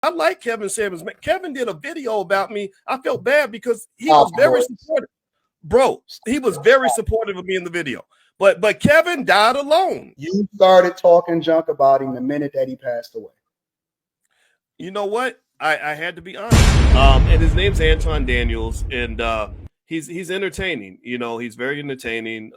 I like Kevin Samuels. Kevin did a video about me. I felt bad because he was very supportive. Bro, he was very supportive of me in the video. But Kevin died alone. You started talking junk about him the minute that he passed away. You know what? I had to be honest. And his name's Anton Daniels, and he's entertaining. You know, he's very entertaining.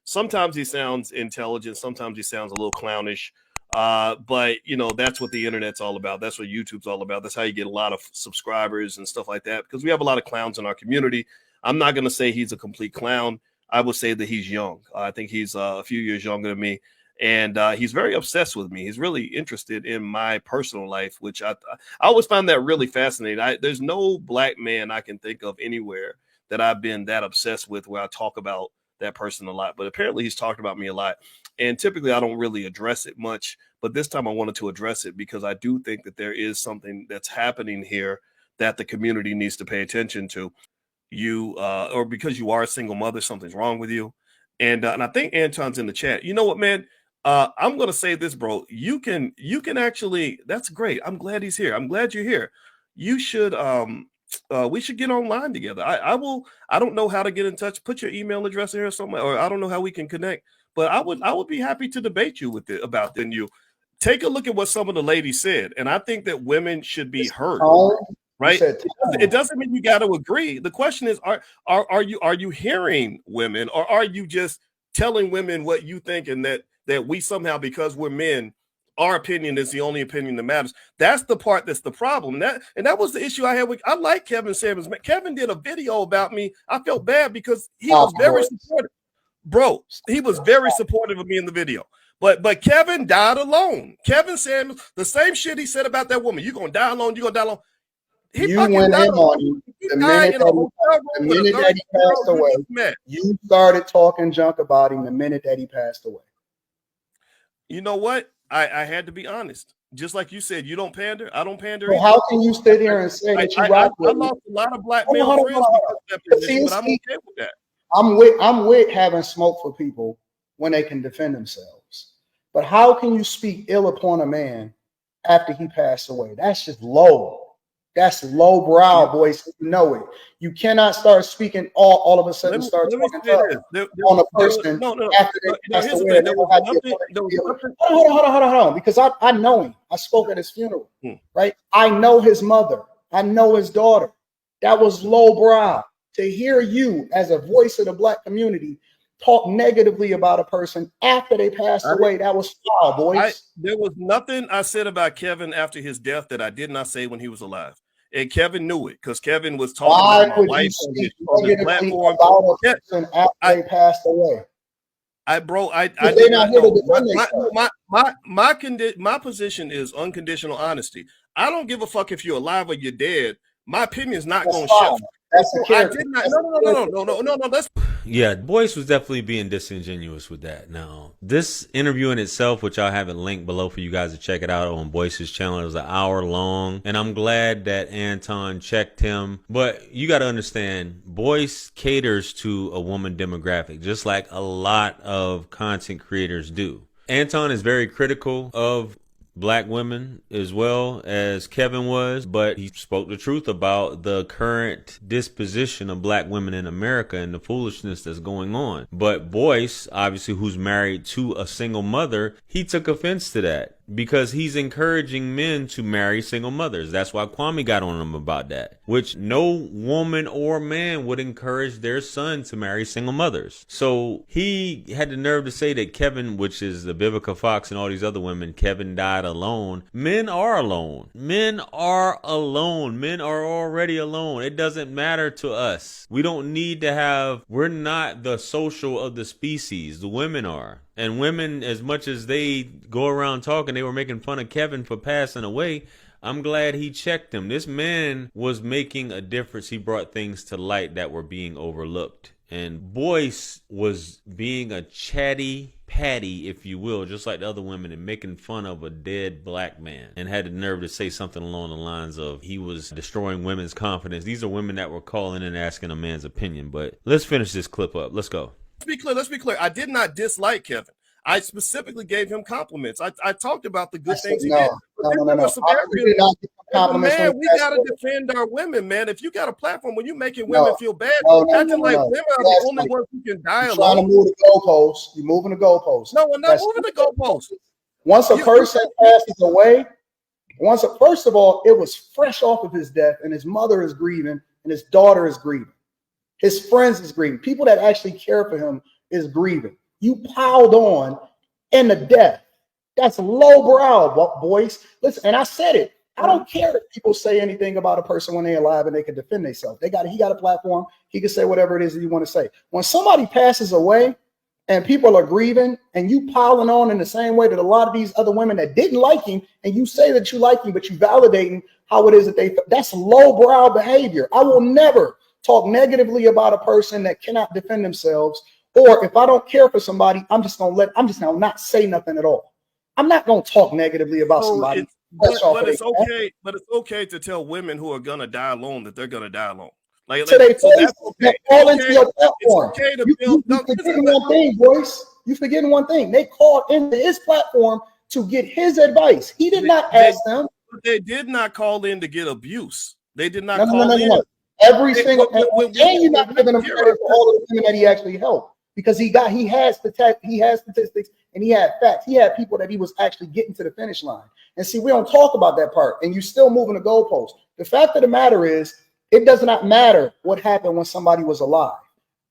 Sometimes he sounds intelligent. Sometimes he sounds a little clownish. But you know, that's what the internet's all about. That's what YouTube's all about. That's how you get a lot of subscribers and stuff like that, because we have a lot of clowns in our community. I'm not going to say he's a complete clown. I would say that he's young. I think he's a few years younger than me. And he's very obsessed with me. He's really interested in my personal life, which I always find that really fascinating. There's no black man I can think of anywhere that I've been that obsessed with where I talk about that person a lot. But apparently he's talked about me a lot. And typically I don't really address it much. But this time I wanted to address it because I do think that there is something that's happening here that the community needs to pay attention to. You or because you are a single mother, something's wrong with you. And I think Anton's in the chat. You know what, man? I'm going to say this, bro. You can actually, that's great. I'm glad he's here. I'm glad you're here. You should, we should get online together. I don't know how to get in touch. Put your email address in here somewhere, or I don't know how we can connect, but I would be happy to debate you with it about it. And you take a look at what some of the ladies said. And I think that women should be heard, right? It doesn't mean you got to agree. The question is, are you hearing women, or are you just telling women what you think, and that we somehow, because we're men, our opinion is the only opinion that matters? That's the part that's the problem. And that was the issue I had with. I like Kevin Samuels. Kevin did a video about me. I felt bad because he was very supportive. Bro, he was very supportive of me in the video. But Kevin died alone. Kevin Samuels, the same shit he said about that woman. You're gonna die alone. You're gonna die alone. You went in on him the minute that he passed away. You started talking junk about him the minute that he passed away. You know what? I had to be honest. Just like you said, you don't pander. I don't pander. Well, how can you sit here and say that you rock with me? I lost a lot of black male friends because of that position, but I'm okay with that. I'm with having smoke for people when they can defend themselves. But how can you speak ill upon a man after he passed away? That's just low. That's low brow, boys. You know it. You cannot start speaking all of a sudden start talking on a person after they passed away. Hold on. Because I know him. I spoke at his funeral, right? I know his mother. I know his daughter. That was low brow. To hear you as a voice of the black community talk negatively about a person after they passed away, that was foul, boys. There was nothing I said about Kevin after his death that I did not say when he was alive. And Kevin knew it because Kevin was talking about my wife on his platform. After they passed away. My position is unconditional honesty. I don't give a fuck if you're alive or you're dead. My opinion is not going to shift. That's the character. Yeah, Boyce was definitely being disingenuous with that. Now, this interview in itself, which I have a link below for you guys to check it out on Boyce's channel, it was an hour long, and I'm glad that Anton checked him. But you got to understand, Boyce caters to a woman demographic, just like a lot of content creators do. Anton is very critical of black women as well as Kevin was, but he spoke the truth about the current disposition of black women in America and the foolishness that's going on. But Boyce, obviously, who's married to a single mother, he took offense to that because he's encouraging men to marry single mothers. That's why Kwame got on him about that, which no woman or man would encourage their son to marry single mothers. So he had the nerve to say that Kevin, which is the Vivica Fox and all these other women, Kevin died alone. Men are alone. Men are alone. Men are already alone. It doesn't matter to us. We don't need to have, we're not the social of the species. The women are. And women, as much as they go around talking, they were making fun of Kevin for passing away. I'm glad he checked him. This man was making a difference. He brought things to light that were being overlooked. And Boyce was being a chatty Patty, if you will, just like the other women, and making fun of a dead black man, and had the nerve to say something along the lines of he was destroying women's confidence. These are women that were calling and asking a man's opinion. But let's finish this clip up. Let's go. Let's be clear. I did not dislike Kevin. I specifically gave him compliments. I talked about the good things he did. No. I did not give him As a compliments when man, he we passed gotta away. defend our women, man. If you got a platform when you're making women No, feel bad, acting like no. women are the only ones who can die You're trying to alone. move the goalposts. You're moving the goalposts. No, we're not moving the goalposts. Once a You, person passes away, first of all, it was fresh off of his death, and his mother is grieving, and his daughter is grieving. His friends is grieving. People that actually care for him is grieving. You piled on in the death. That's lowbrow, Boyce. Listen, and I said it. I don't care if people say anything about a person when they're alive and they can defend themselves. He got a platform. He can say whatever it is that you want to say. When somebody passes away and people are grieving and you piling on in the same way that a lot of these other women that didn't like him, and you say that you like him, but you validating how it is that that's lowbrow behavior. I will never talk negatively about a person that cannot defend themselves. Or if I don't care for somebody, I'm just gonna not say nothing at all. I'm not gonna talk negatively about somebody. But it's okay. But it's okay to tell women who are gonna die alone that they're gonna die alone. So that's okay. It's okay to build. You're forgetting one thing, Boyce. You're forgetting one thing. They called into his platform to get his advice. He did not ask them. They did not call in to get abuse. They did not call in. Every single and you're not giving him credit for all of the women that he actually helped, because he has statistics and he had facts. He had people that he was actually getting to the finish line. And see, we don't talk about that part, and you still moving the goalpost. The fact of the matter is, it does not matter what happened when somebody was alive.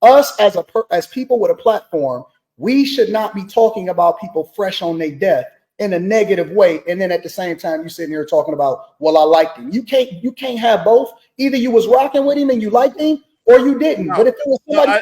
Us as people with a platform, we should not be talking about people fresh on their death in a negative way, and then at the same time you sitting here talking about, well, I liked him. You can't have both. Either you was rocking with him and you liked him, or you didn't. No, but if it was somebody,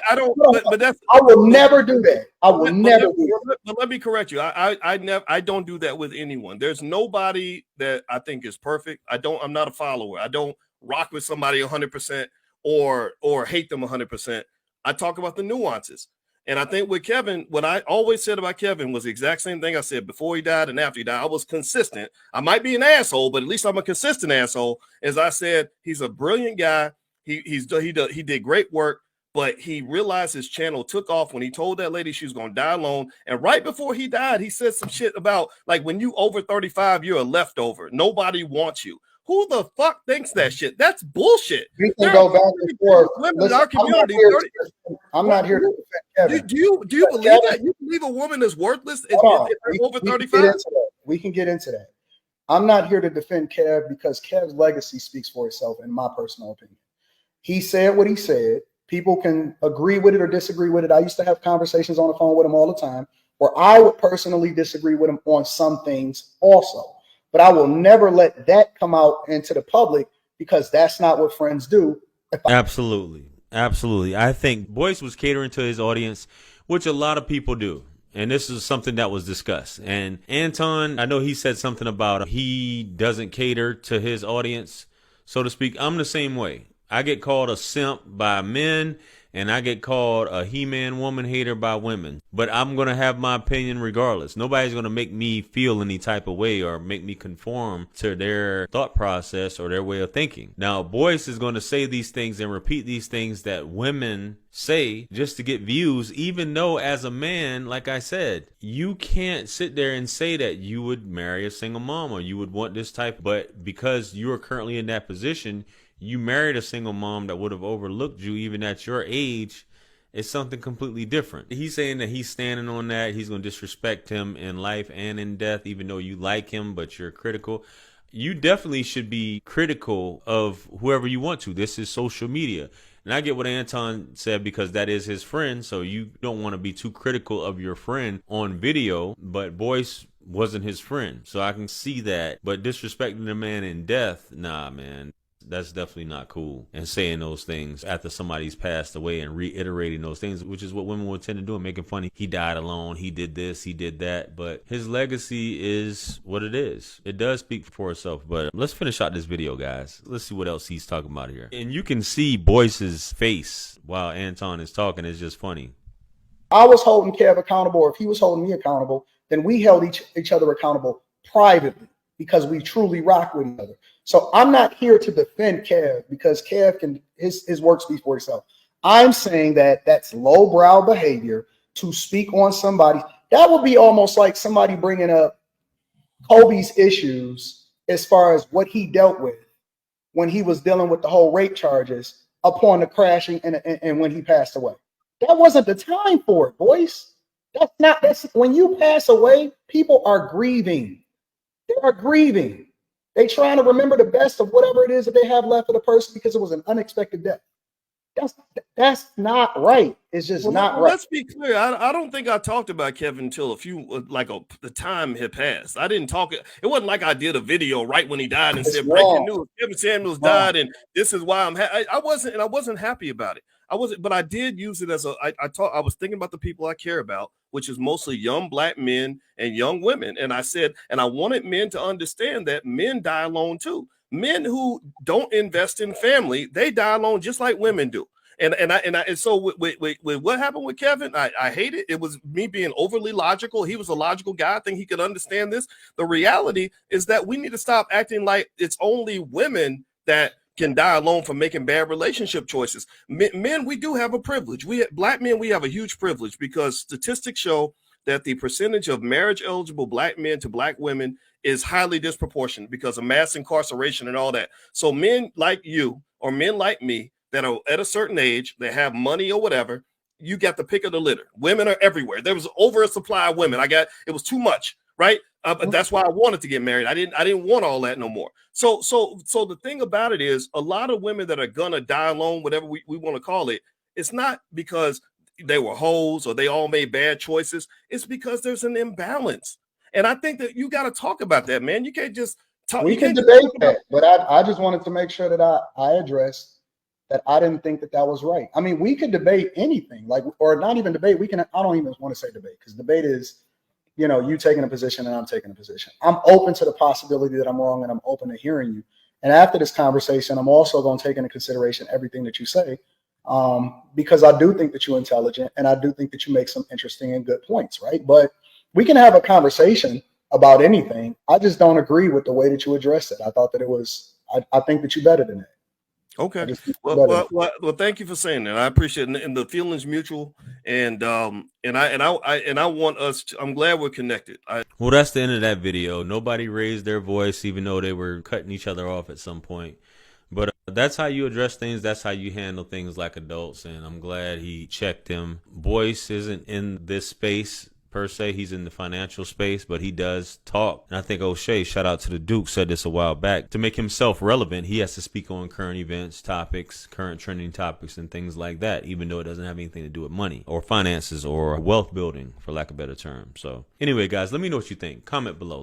I will never do that. I will never do that. But let me correct you. I don't do that with anyone. There's nobody that I think is perfect. I'm not a follower. I don't rock with somebody 100% or hate them 100%. I talk about the nuances. And I think with Kevin, what I always said about Kevin was the exact same thing I said before he died and after he died. I was consistent. I might be an asshole, but at least I'm a consistent asshole. As I said, he's a brilliant guy. He did great work, but he realized his channel took off when he told that lady she was going to die alone. And right before he died, he said some shit about, like, when you over 35, you're a leftover. Nobody wants you. Who the fuck thinks that shit? That's bullshit. We can go back and forth. Women in our community. I'm not here to defend Kevin. Do you believe that? You believe a woman is worthless if they're over 35? We can get into that. I'm not here to defend Kev because Kev's legacy speaks for itself, in my personal opinion. He said what he said. People can agree with it or disagree with it. I used to have conversations on the phone with him all the time where I would personally disagree with him on some things also. But I will never let that come out into the public, because that's not what friends do. Absolutely. I think Boyce was catering to his audience, which a lot of people do. And this is something that was discussed. And Anton, I know he said something about he doesn't cater to his audience, so to speak. I'm the same way. I get called a simp by men, and I get called a he-man woman hater by women. But I'm going to have my opinion regardless. Nobody's going to make me feel any type of way or make me conform to their thought process or their way of thinking. Now, Boyce is going to say these things and repeat these things that women say just to get views, even though as a man, like I said, you can't sit there and say that you would marry a single mom or you would want this type. But because you are currently in that position, you married a single mom that would have overlooked you even at your age. It's something completely different. He's saying that he's standing on that. He's going to disrespect him in life and in death, even though you like him, but you're critical. You definitely should be critical of whoever you want to. This is social media. And I get what Anton said, because that is his friend. So you don't want to be too critical of your friend on video, but Boyce wasn't his friend. So I can see that. But disrespecting a man in death, nah, man. That's definitely not cool. And saying those things after somebody's passed away and reiterating those things, which is what women would tend to do, and making funny. He died alone. He did this. He did that. But his legacy is what it is. It does speak for itself. But let's finish out this video, guys. Let's see what else he's talking about here. And you can see Boyce's face while Anton is talking. It's just funny. I was holding Kev accountable, or if he was holding me accountable, then we held each other accountable privately, because we truly rock with each other. So I'm not here to defend Kev, because Kev can, his work speaks for itself. I'm saying that that's lowbrow behavior to speak on somebody. That would be almost like somebody bringing up Kobe's issues as far as what he dealt with when he was dealing with the whole rape charges upon the crashing and when he passed away. That wasn't the time for it, Boyce. That's when you pass away, people are grieving. They are grieving. They trying to remember the best of whatever it is that they have left of the person because it was an unexpected death. That's not right. It's just not right. Let's be clear. I don't think I talked about Kevin until the time had passed. I didn't talk. It wasn't like I did a video right when he died and said breaking news. Kevin Samuels died, and this is why I wasn't happy about it. I wasn't, but I did use it as I was thinking about the people I care about, which is mostly young black men and young women. And I said, and I wanted men to understand that men die alone too. Men who don't invest in family, they die alone just like women do. And so with what happened with Kevin, I hate it. It was me being overly logical. He was a logical guy. I think he could understand this. The reality is that we need to stop acting like it's only women that can die alone for making bad relationship choices. Men, we do have a privilege. Black men, we have a huge privilege because statistics show that the percentage of marriage eligible black men to black women is highly disproportionate because of mass incarceration and all that. So men like you or men like me that are at a certain age, that have money or whatever, you got the pick of the litter. Women are everywhere. There was over a supply of women. It was too much, right? But that's why I wanted to get married. I didn't want all that no more. So the thing about it is a lot of women that are gonna die alone, whatever we want to call it, it's not because they were hoes or they all made bad choices. It's because there's an imbalance. And I think that you got to talk about that, man. You can't just talk. We can debate that, but I just wanted to make sure that I addressed that I didn't think that was right. I mean, we could debate anything, or not even debate. I don't even want to say debate because debate is, you taking a position and I'm taking a position. I'm open to the possibility that I'm wrong and I'm open to hearing you. And after this conversation, I'm also going to take into consideration everything that you say because I do think that you're intelligent and I do think that you make some interesting and good points, right? But we can have a conversation about anything. I just don't agree with the way that you addressed it. I thought that it was, I think that you're better than that. Okay. Well, thank you for saying that. I appreciate it. And the feeling's mutual. And I want us to, I'm glad we're connected. Well, that's the end of that video. Nobody raised their voice, even though they were cutting each other off at some point. But that's how you address things. That's how you handle things like adults. And I'm glad he checked him. Boyce isn't in this space per se. He's in the financial space, but he does talk. And I think O'Shea, shout out to the Duke, said this a while back. To make himself relevant, he has to speak on current events, topics, current trending topics, and things like that, even though it doesn't have anything to do with money or finances or wealth building, for lack of a better term. So anyway, guys, let me know what you think. Comment below.